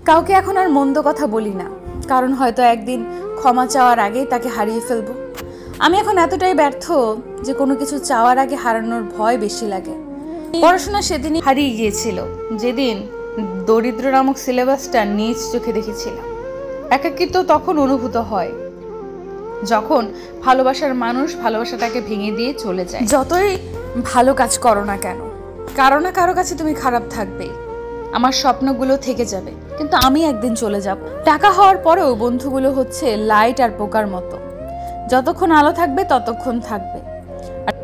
কাউকে এখন আর মন্দ কথা বলি না, কারণ হয়তো একদিন ক্ষমা চাওয়ার আগেই তাকে হারিয়ে ফেলবো। আমি এখন এতটাই ব্যর্থ যে কোনো কিছু চাওয়ার আগে হারানোর ভয় বেশি লাগে। পড়াশোনা সেদিনই হারিয়ে গিয়েছিল যেদিন দরিদ্র নামক সিলেবাসটা নিজ চোখে দেখেছিলাম। একাকিত্ব তখন অনুভূত হয় যখন ভালোবাসার মানুষ ভালোবাসাটাকে ভেঙে দিয়ে চলে যায়। যতই ভালো কাজ করো না কেন, কারো না কারো কাছে তুমি খারাপ থাকবেই। আমার স্বপ্নগুলো থেকে যাবে, কিন্তু আমি একদিন চলে যাব। টাকা হওয়ার পরেও বন্ধুগুলো হচ্ছে লাইট আর পোকার মতো, যতক্ষণ আলো থাকবে ততক্ষণ থাকবে,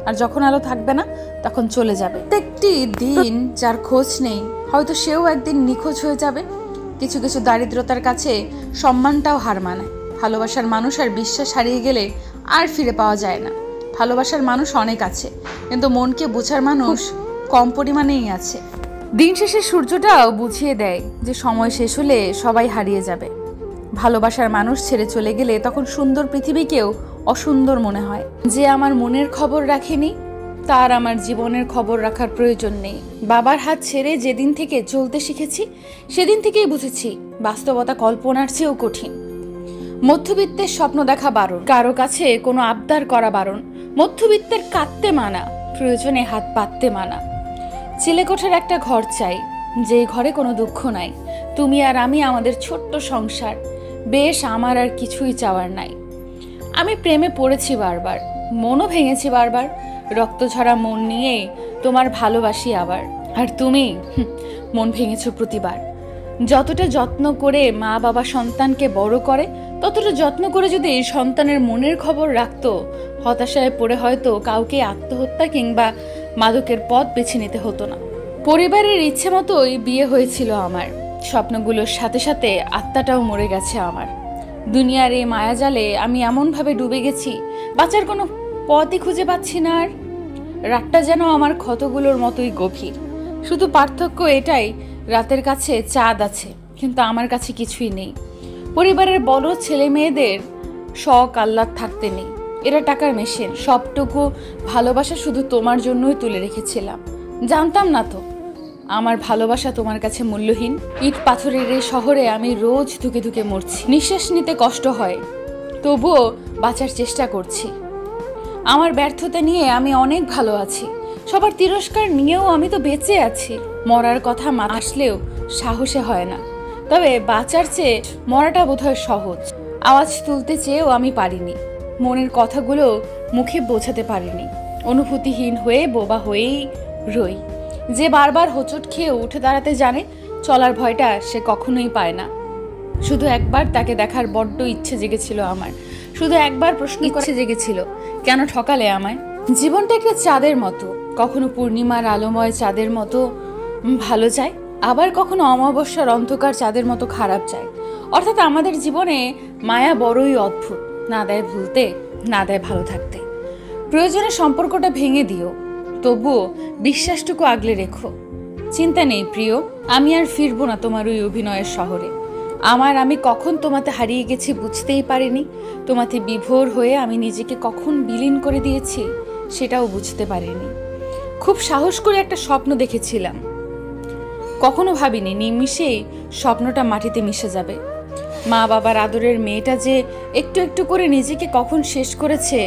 আর যখন আলো থাকবে না তখন চলে যাবে। প্রত্যেকটি দিন যার খোঁজ নেই, হয়তো সেও একদিন নিখোঁজ হয়ে যাবে। কিছু কিছু দারিদ্রতার কাছে সম্মানটাও হার মানায়। ভালোবাসার মানুষ আর বিশ্বাস হারিয়ে গেলে আর ফিরে পাওয়া যায় না। ভালোবাসার মানুষ অনেক আছে, কিন্তু মনকে বোঝার মানুষ কম পরিমাণেই আছে। দিন শেষে সূর্যটাও বুঝিয়ে দেয় যে সময় শেষ হলে সবাই হারিয়ে যাবে। ভালোবাসার মানুষ ছেড়ে চলে গেলে তখন সুন্দর পৃথিবীকেও অসুন্দর মনে হয়। যে আমার মনের খবর রাখেনি তার আমার জীবনের খবর রাখার প্রয়োজন নেই। বাবার হাত ছেড়ে যেদিন থেকে চলতে শিখেছি সেদিন থেকেই বুঝেছি বাস্তবতা কল্পনার চেয়েও কঠিন। মধ্যবিত্তের স্বপ্ন দেখা বারণ, কারো কাছে কোনো আবদার করা বারণ। মধ্যবিত্তের কাঁদতে মানা, প্রয়োজনে হাত পাততে মানা। চিলেকোঠার একটা ঘর চাই, যে ঘরে কোনো দুঃখ নাই। তুমি আর আমি, আমাদের ছোট্ট সংসার, বেশ আমার আর কিছুই চাওয়ার নাই। আমি প্রেমে পড়েছি বারবার, মনও ভেঙেছি বারবার। রক্ত ঝরা মন নিয়ে তোমার ভালোবাসি আবার। আর তুমি মন ভেঙেছো প্রতিবার। যতটা যত্ন করে মা বাবা সন্তানকে বড় করে, ততটা যত্ন করে যদি সন্তানের মনের খবর রাখতো, হতাশায় পড়ে হয়তো কাউকে আত্মহত্যা কিংবা মাদকের পথ বেছে নিতে হতো না। পরিবারের ইচ্ছে মতোই বিয়ে হয়েছিল আমার। স্বপ্নগুলোর সাথে সাথে আত্মাটাও মরে গেছে আমার। দুনিয়ার এই মায়াজালে আমি এমনভাবে ডুবে গেছি, বাঁচার কোনো পথই খুঁজে পাচ্ছি না। আর রাতটা যেন আমার ক্ষতগুলোর মতোই গভীর। শুধু পার্থক্য এটাই, রাতের কাছে চাঁদ আছে, কিন্তু আমার কাছে কিছুই নেই। পরিবারের বড় ছেলে মেয়েদের শখ আহ্লাদ থাকতে নেই, এরা টাকার মেশিন। সবটুকু ভালোবাসা শুধু তোমার জন্যই তুলে রেখেছিলাম। জানতাম না তো আমার ভালোবাসা তোমার কাছে মূল্যহীন। ইট পাথরের এই শহরে আমি রোজ ধুকে ধুকে মরছি। নিঃশ্বাস নিতে কষ্ট হয়, তবুও বাঁচার চেষ্টা করছি। আমার ব্যর্থতা নিয়ে আমি অনেক ভালো আছি, সবার তিরস্কার নিয়েও আমি তো বেঁচে আছি। মরার কথা আসলেও সাহসে হয় না, তবে বাঁচার চেয়ে মরাটা বোধহয় সহজ। আওয়াজ তুলতে চেয়েও আমি পারিনি, মনের কথাগুলো মুখে বোঝাতে পারিনি। অনুভূতিহীন হয়ে বোবা হয়েই রই। যে বারবার হোঁচট খেয়ে উঠে দাঁড়াতে জানে, চলার ভয়টা সে কখনোই পায় না। শুধু একবার তাকে দেখার বড্ড ইচ্ছে জেগেছিল আমার। শুধু একবার প্রশ্ন ইচ্ছে জেগেছিল, কেন ঠকালে আমায়? জীবনটা একটা চাঁদের মতো, কখনো পূর্ণিমার আলোময় চাঁদের মতো ভালো যায়, আবার কখনো অমাবস্যার অন্ধকার চাঁদের মতো খারাপ যায়। অর্থাৎ আমাদের জীবনে মায়া বড়ই অদ্ভুত, না দেয় ভুলতে, না দেয় ভালো থাকতে। প্রয়োজনে সম্পর্কটা ভেঙে দিও, তবুও বিশ্বাসটুকু আগলে রেখো। চিন্তা নেই প্রিয়, আমি আর ফিরবো না তোমার ওই অভিনয়ের শহরে। আমি কখন তোমাতে হারিয়ে গেছি বুঝতেই পারিনি। তোমাতে বিভোর হয়ে আমি নিজেকে কখন বিলীন করে দিয়েছি সেটাও বুঝতে পারিনি। খুব সাহস করে একটা স্বপ্ন দেখেছিলাম, কখনো ভাবিনি নিমিষেই স্বপ্নটা মাটিতে মিশে যাবে। মা বাবার আদরের মেয়েটা যে একটু একটু করে নিজেকে কখন শেষ করেছে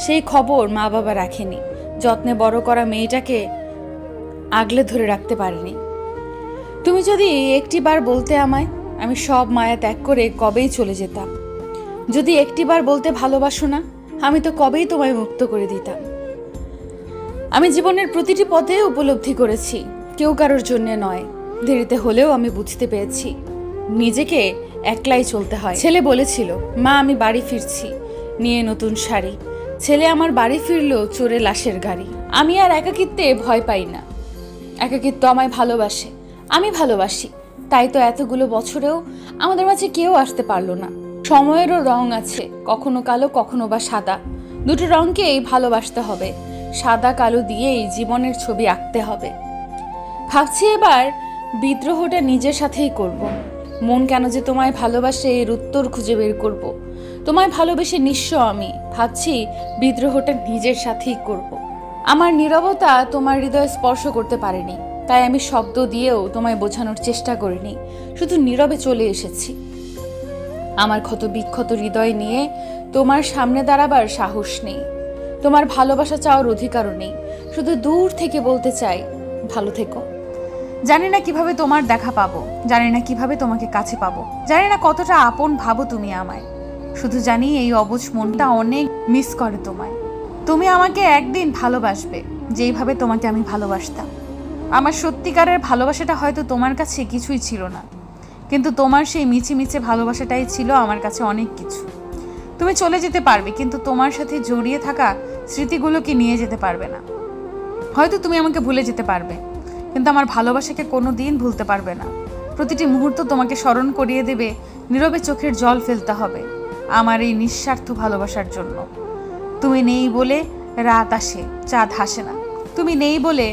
সেই খবর মা বাবা রাখেনি। যত্নে বড় করা মেয়েটাকে আগলে ধরে রাখতে পারিনি। তুমি যদি একটিবার বলতে আমায়, আমি সব মায়া ত্যাগ করে কবেই চলে যেতাম। যদি একটিবার বলতে ভালোবাসো না, আমি তো কবেই তোমায় মুক্ত করে দিতাম। আমি জীবনের প্রতিটি পথে উপলব্ধি করেছি, কেউ কারোর জন্যে নয়। দেরিতে হলেও আমি বুঝতে পেরেছি নিজেকে একলাই চলতে হয়। ছেলে বলেছিল, মা আমি বাড়ি ফিরছি নিয়ে নতুন শাড়ি। ছেলে আমার বাড়ি ফিরলো চোরে লাশের গাড়ি। আমি আর একাকিত্বে ভয় পাই না, একাকিত্ব আমায় ভালোবাসে, আমি ভালোবাসি। তাই তো এতগুলো বছরেও আমাদের মাঝে কেউ আসতে পারলো না। সময়েরও রং আছে, কখনো কালো কখনো বা সাদা। দুটো রঙকেই ভালোবাসতে হবে, সাদা কালো দিয়েই জীবনের ছবি আঁকতে হবে। ভাবছি এবার বিদ্রোহটা নিজের সাথেই করব। মন কেন যে তোমায় ভালোবাসে এর উত্তর খুঁজে বের করব। তোমায় ভালোবেসে নিঃস্ব আমি, ভাবছি বিদ্রোহটা নিজের সাথেই করব। আমার নীরবতা তোমার হৃদয় স্পর্শ করতে পারেনি, তাই আমি শব্দ দিয়েও তোমায় বোঝানোর চেষ্টা করিনি, শুধু নীরবে চলে এসেছি। আমার ক্ষত বিক্ষত হৃদয় নিয়ে তোমার সামনে দাঁড়াবার সাহস নেই, তোমার ভালোবাসা চাওয়ার অধিকারও নেই। শুধু দূর থেকে বলতে চাই, ভালো থেকো। জানি না কিভাবে তোমার দেখা পাবো, জানি না কিভাবে তোমাকে কাছে পাবো, জানি না কতটা আপন ভাবো তুমি আমায়। শুধু জানি এই অবুঝ মনটা অনেক মিস করে তোমায়। তুমি আমাকে একদিন ভালোবাসবে যেইভাবে তোমাকে আমি ভালোবাসতাম। আমার সত্যিকারের ভালোবাসাটা হয়তো তোমার কাছে কিছুই ছিল না, কিন্তু তোমার সেই মিছে মিছে ভালোবাসাটাই ছিল আমার কাছে অনেক কিছু। তুমি চলে যেতে পারবে, কিন্তু তোমার সাথে জড়িয়ে থাকা স্মৃতিগুলোকে নিয়ে যেতে পারবে না। হয়তো তুমি আমাকে ভুলে যেতে পারবে, কিন্তু আমার ভালোবাসাকে কোনো দিন ভুলতে পারবে না। প্রতিটি মুহূর্ত তোমাকে স্মরণ করিয়ে দেবে, নীরবে চোখের জল ফেলতে হবে আমার এই নিঃস্বার্থ ভালোবাসার জন্য। তুমি নেই বলে রাত আসে, চাঁদ হাসে না। তুমি নেই বলে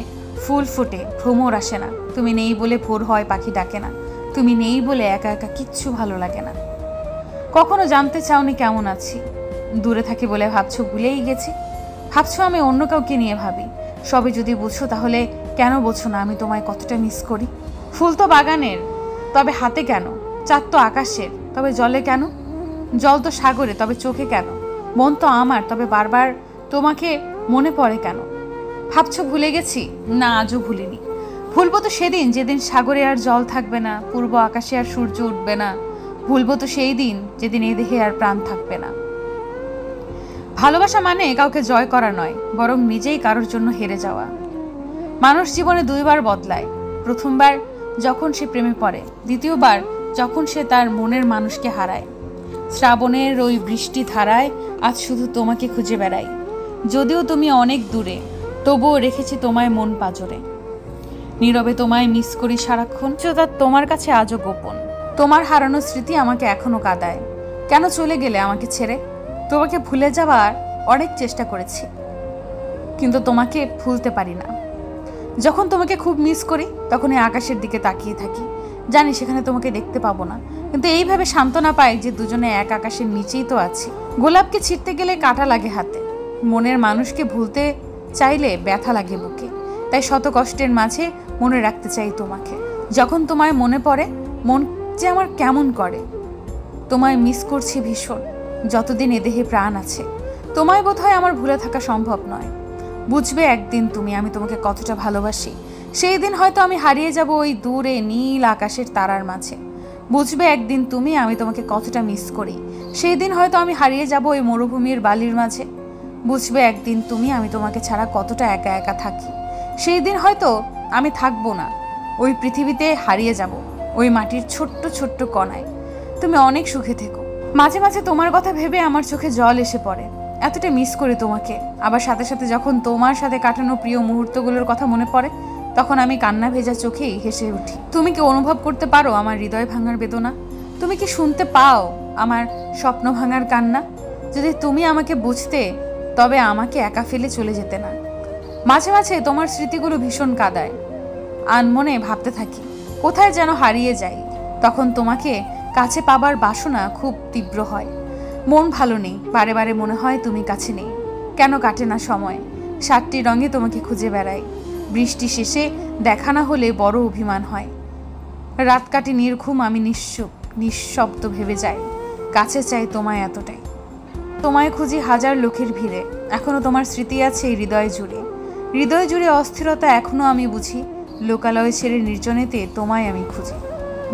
ফুল ফোটে, ভ্রমর আসে না। তুমি নেই বলে ভোর হয়, পাখি ডাকে না। তুমি নেই বলে একা একা কিচ্ছু ভালো লাগে না। কখনো জানতে চাওনি কেমন আছি, দূরে থাকি বলে ভাবছো ভুলেই গেছি। ভাবছো আমি অন্য কাউকে নিয়ে ভাবি। সবে যদি বুঝো তাহলে কেন বোঝো না আমি তোমায় কতটা মিস করি। ফুল তো বাগানের, তবে হাতে কেন? চাঁদ তো আকাশের, তবে জলে কেন? জল তো সাগরে, তবে চোখে কেন? মন তো আমার, তবে বারবার তোমাকে মনে পড়ে কেন? ভাবছো ভুলে গেছি? না, আজও ভুলিনি। ভুলবো তো সেদিন যেদিন সাগরে আর জল থাকবে না, পূর্ব আকাশে আর সূর্য উঠবে না। ভুলবো তো সেই দিন যেদিন এ দেহে আর প্রাণ থাকবে না। ভালোবাসা মানে কাউকে জয় করা নয়, বরং নিজেই কারোর জন্য হেরে যাওয়া। মানুষ জীবনে দুইবার বদলায়। প্রথমবার যখন সে প্রেমে পড়ে, দ্বিতীয়বার যখন সে তার মনের মানুষকে হারায়। শ্রাবণের ওই বৃষ্টি ধারায় আজ শুধু তোমাকে খুঁজে বেড়াই। যদিও তুমি অনেক দূরে, তবুও রেখেছি তোমায় মন পাজরে। নীরবে তোমায় মিস করি সারাক্ষণ, তা তোমার কাছে আজও গোপন। তোমার হারানো স্মৃতি আমাকে এখনো কাঁদায়। কেন চলে গেলে আমাকে ছেড়ে? তোমাকে ভুলে যাওয়ার অনেক চেষ্টা করেছি, কিন্তু তোমাকে ভুলতে পারি না। যখন তোমাকে খুব মিস করি তখন এই আকাশের দিকে তাকিয়ে থাকি। জানি সেখানে তোমাকে দেখতে পাবো না, কিন্তু এইভাবে সান্ত্বনা পাই যে দুজনে এক আকাশের নিচেই তো আছি। গোলাপকে ছিঁড়তে গেলে কাঁটা লাগে হাতে, মনের মানুষকে ভুলতে চাইলে ব্যথা লাগে বুকে। তাই শত কষ্টের মাঝে মনে রাখতে চাই তোমাকে। যখন তোমায় মনে পড়ে মন যে আমার কেমন করে। তোমায় মিস করছি ভীষণ, যতদিন এ দেহে প্রাণ আছে। তোমায় বোধহয় আমার ভুলে থাকা সম্ভব নয়। বুঝবে একদিন তুমি আমি তোমাকে কতটা ভালোবাসি। সেই দিন হয়তো আমি হারিয়ে যাব ওই দূরে নীল আকাশের তারার মাঝে। বুঝবে একদিন তুমি আমি তোমাকে কতটা মিস করি। সেই দিন হয়তো আমি হারিয়ে যাব ওই মরুভূমির বালির মাঝে। বুঝবে একদিন তুমি আমি তোমাকে ছাড়া কতটা একা একা থাকি। সেই দিন হয়তো আমি থাকবো না, ওই পৃথিবীতে হারিয়ে যাব ওই মাটির ছোট্ট ছোট্ট কণায়। তুমি অনেক সুখে থেকো। মাঝে মাঝে তোমার কথা ভেবে আমার চোখে জল এসে পড়ে, এতটা মিস করি তোমাকে। আবার সাথে সাথে যখন তোমার সাথে কাটানো প্রিয় মুহূর্তগুলোর কথা মনে পড়ে, তখন আমি কান্না ভেজা চোখেই হেসে উঠি। তুমি কি অনুভব করতে পারো আমার হৃদয় ভাঙার বেদনা? তুমি কি শুনতে পাও আমার স্বপ্ন ভাঙার কান্না? যদি তুমি আমাকে বুঝতে, তবে আমাকে একা ফেলে চলে যেতে না। মাঝে মাঝে তোমার স্মৃতিগুলো ভীষণ কাঁদায়। আনমনে ভাবতে থাকি কোথায় যেন হারিয়ে যাই। তখন তোমাকে কাছে পাবার বাসনা খুব তীব্র হয়। মন ভালো নেই, বারে বারে মনে হয় তুমি কাছে নেই। কেন কাটে না সময়? 7টি রঙে তোমাকে খুঁজে বেড়াই। বৃষ্টি শেষে দেখা না হলে বড় অভিমান হয়। রাত কাটে নির্ঘুম, আমি নিঃশব্দ ভেবে যাই। কাছে চাই তোমায় এতটাই। তোমায় খুঁজি হাজার লোকের ভিড়ে, এখনো তোমার স্মৃতি আছে হৃদয় জুড়ে। হৃদয় জুড়ে অস্থিরতা এখনো আমি বুঝি। লোকালয় ছেড়ে নির্জনেতে তোমায় আমি খুঁজি।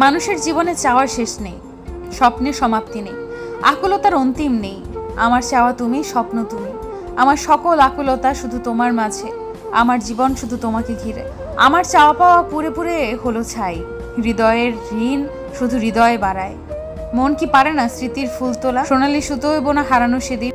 মানুষের জীবনে চাওয়ার শেষ নেই, স্বপ্নের সমাপ্তি নেই, আকুলতার অন্তিম নেই। আমার চাওয়া তুমি, স্বপ্ন তুমি। আমার সকল আকুলতা শুধু তোমার মাঝে, আমার জীবন শুধু তোমাকে ঘিরে। আমার চাওয়া পাওয়া পুরে পুরে হলো ছাই। হৃদয়ের ঋণ শুধু হৃদয়ে বাড়ায়। মন কি পারে না স্মৃতির ফুল তোলা? সোনালি সুতোয় বোনা হারানো সেদিন